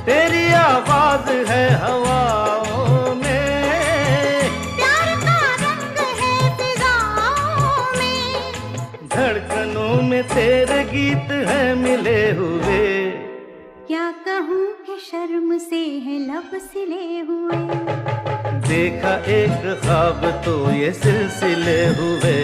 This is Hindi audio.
तेरी आवाज है हवाओं में, प्यार का रंग है फिजाओं में, धड़कनों में तेरे गीत है मिले हुए। क्या कहूँ कि शर्म से है लब सिले हुए। देखा एक ख्वाब तो ये सिलसिले हुए।